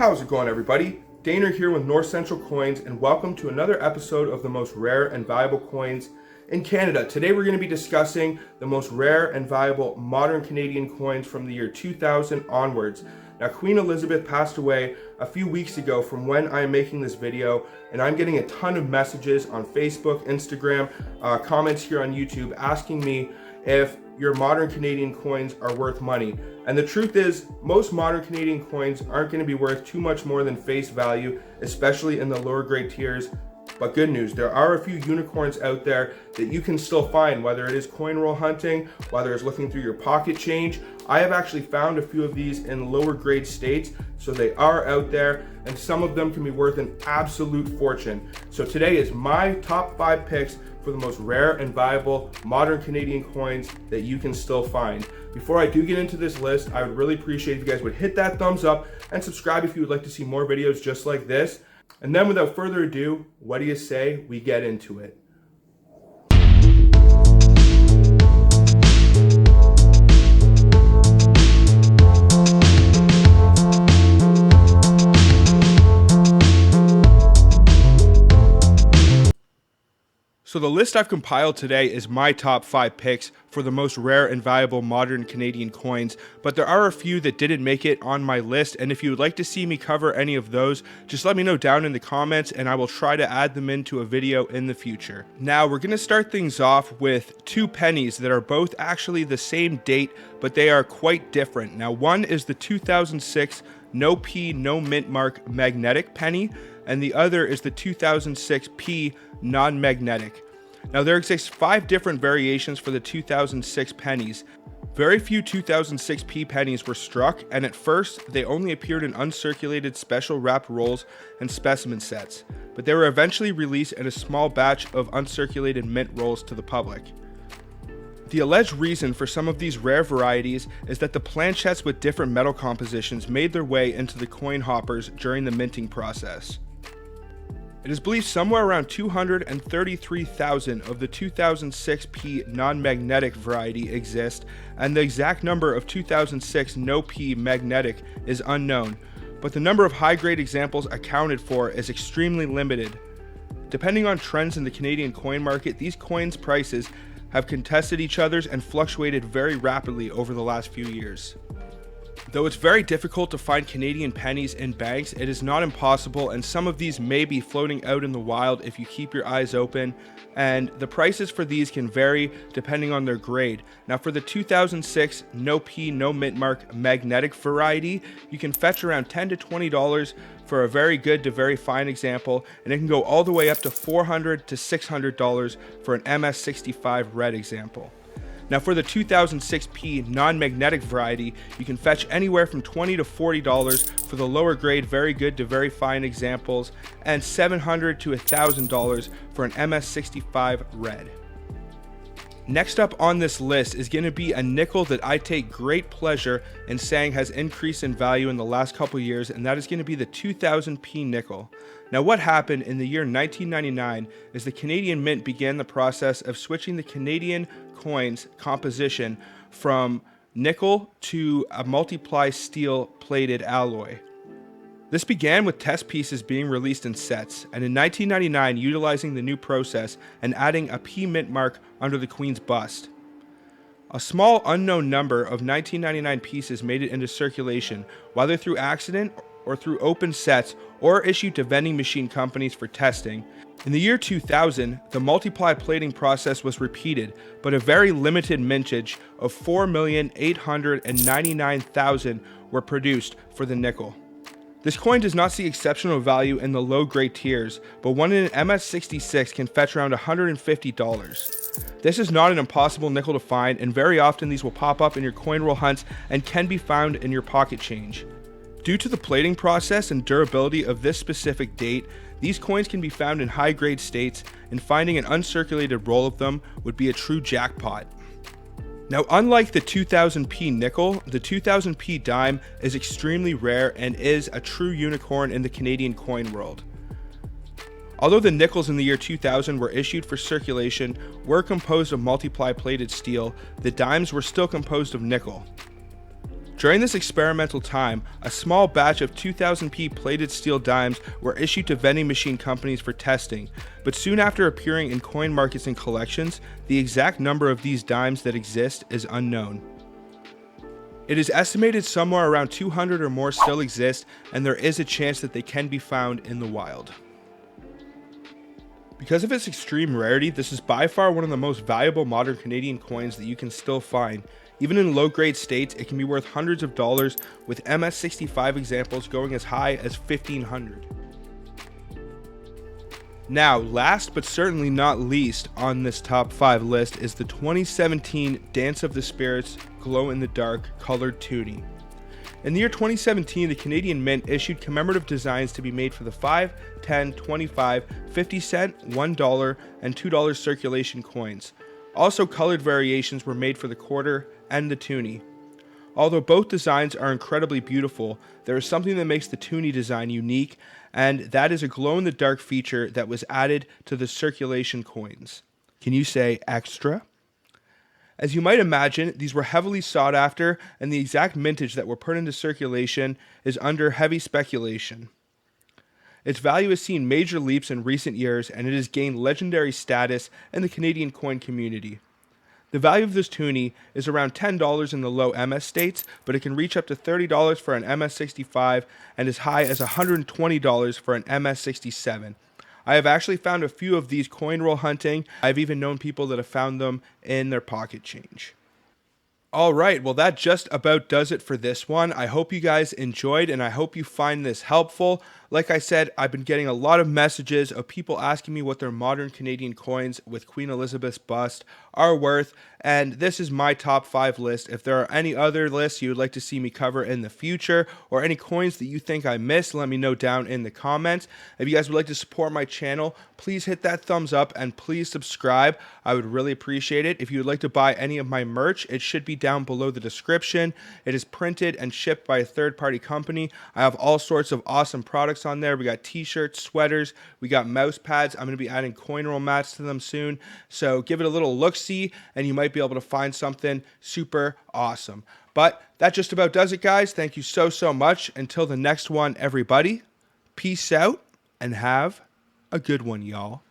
How's it going, everybody? Daner here with North Central Coins, and welcome to another episode of the most rare and valuable coins in Canada. Today we're going to be discussing the most rare and valuable modern Canadian coins from the year 2000 onwards. Now, Queen Elizabeth passed away a few weeks ago from when I am making this video, and I'm getting a ton of messages on Facebook, Instagram, comments here on YouTube asking me if your modern Canadian coins are worth money. And the truth is, most modern Canadian coins aren't going to be worth too much more than face value, especially in the lower grade tiers. But good news, there are a few unicorns out there that you can still find, whether it is coin roll hunting, whether it's looking through your pocket change. I have actually found a few of these in lower grade states, so they are out there, and some of them can be worth an absolute fortune. So today is my top 5 picks for the most rare and valuable modern Canadian coins that you can still find. Before I do get into this list, I would really appreciate if you guys would hit that thumbs up and subscribe if you would like to see more videos just like this. And then without further ado, what do you say we get into it? So the list I've compiled today is my top 5 picks for the most rare and valuable modern Canadian coins, but there are a few that didn't make it on my list, and if you would like to see me cover any of those, just let me know down in the comments and I will try to add them into a video in the future. Now we're going to start things off with 2 pennies that are both actually the same date, but they are quite different. Now one is the 2006 no P, no mint mark magnetic penny, and the other is the 2006 P non-magnetic. Now there exists 5 different variations for the 2006 pennies. Very few 2006 P pennies were struck, and at first they only appeared in uncirculated special wrapped rolls and specimen sets, but they were eventually released in a small batch of uncirculated mint rolls to the public. The alleged reason for some of these rare varieties is that the planchettes with different metal compositions made their way into the coin hoppers during the minting process. It is believed somewhere around 233,000 of the 2006 P non-magnetic variety exist, and the exact number of 2006 no P magnetic is unknown, but the number of high-grade examples accounted for is extremely limited. Depending on trends in the Canadian coin market, these coins' prices have contested each other's and fluctuated very rapidly over the last few years. Though it's very difficult to find Canadian pennies in banks, it is not impossible, and some of these may be floating out in the wild if you keep your eyes open, and the prices for these can vary depending on their grade. Now for the 2006 no P no mint mark magnetic variety, you can fetch around $10 to $20 for a very good to very fine example, and it can go all the way up to $400 to $600 for an MS65 red example. Now for the 2006 P non-magnetic variety, you can fetch anywhere from $20 to $40 for the lower grade very good to very fine examples, and $700 to $1,000 for an MS65 red. Next up on this list is going to be a nickel that I take great pleasure in saying has increased in value in the last couple years, and that is going to be the 2000 P nickel. Now what happened in the year 1999 is the Canadian Mint began the process of switching the Canadian coins composition from nickel to a multiply steel plated alloy. This began with test pieces being released in sets, and in 1999 utilizing the new process and adding a P mint mark under the Queen's bust. A small unknown number of 1999 pieces made it into circulation, whether through accident or through open sets or issued to vending machine companies for testing. In the year 2000, the multiply plating process was repeated, but a very limited mintage of 4,899,000 were produced for the nickel. This coin does not see exceptional value in the low grade tiers, but one in an MS66 can fetch around $150. This is not an impossible nickel to find, and very often these will pop up in your coin roll hunts and can be found in your pocket change. Due to the plating process and durability of this specific date, these coins can be found in high grade states, and finding an uncirculated roll of them would be a true jackpot. Now unlike the 2000 P nickel, the 2000 P dime is extremely rare and is a true unicorn in the Canadian coin world. Although the nickels in the year 2000 were issued for circulation were composed of multiply plated steel, the dimes were still composed of nickel. During this experimental time, a small batch of 2000p plated steel dimes were issued to vending machine companies for testing, but soon after appearing in coin markets and collections, the exact number of these dimes that exist is unknown. It is estimated somewhere around 200 or more still exist, and there is a chance that they can be found in the wild. Because of its extreme rarity, this is by far one of the most valuable modern Canadian coins that you can still find. Even in low-grade states, it can be worth hundreds of dollars, with MS65 examples going as high as $1,500. Now, last but certainly not least on this top 5 list is the 2017 Dance of the Spirits glow-in-the-dark colored toonie. In the year 2017, the Canadian Mint issued commemorative designs to be made for the 5, 10, 25, 50 cent, $1, and $2 circulation coins. Also, colored variations were made for the quarter and the toonie. Although both designs are incredibly beautiful, there is something that makes the toonie design unique, and that is a glow-in-the-dark feature that was added to the circulation coins. Can you say extra? As you might imagine, these were heavily sought after, and the exact mintage that were put into circulation is under heavy speculation. Its value has seen major leaps in recent years, and it has gained legendary status in the Canadian coin community. The value of this toonie is around $10 in the low MS states, but it can reach up to $30 for an MS65 and as high as $120 for an MS67. I have actually found a few of these coin roll hunting. I've even known people that have found them in their pocket change. Alright, well that just about does it for this one. I hope you guys enjoyed and I hope you find this helpful. Like I said, I've been getting a lot of messages of people asking me what their modern Canadian coins with Queen Elizabeth's bust are worth, and this is my top 5 list. If there are any other lists you would like to see me cover in the future, or any coins that you think I missed, let me know down in the comments. If you guys would like to support my channel, please hit that thumbs up and please subscribe. I would really appreciate it. If you would like to buy any of my merch, it should be down below the description. It is printed and shipped by a third-party company. I have all sorts of awesome products on there. We got t-shirts, sweaters, we got mouse pads. I'm going to be adding coin roll mats to them soon, so give it a little look-see and you might be able to find something super awesome. But that just about does it, guys. Thank you so much. Until the next one, everybody, peace out and have a good one, y'all.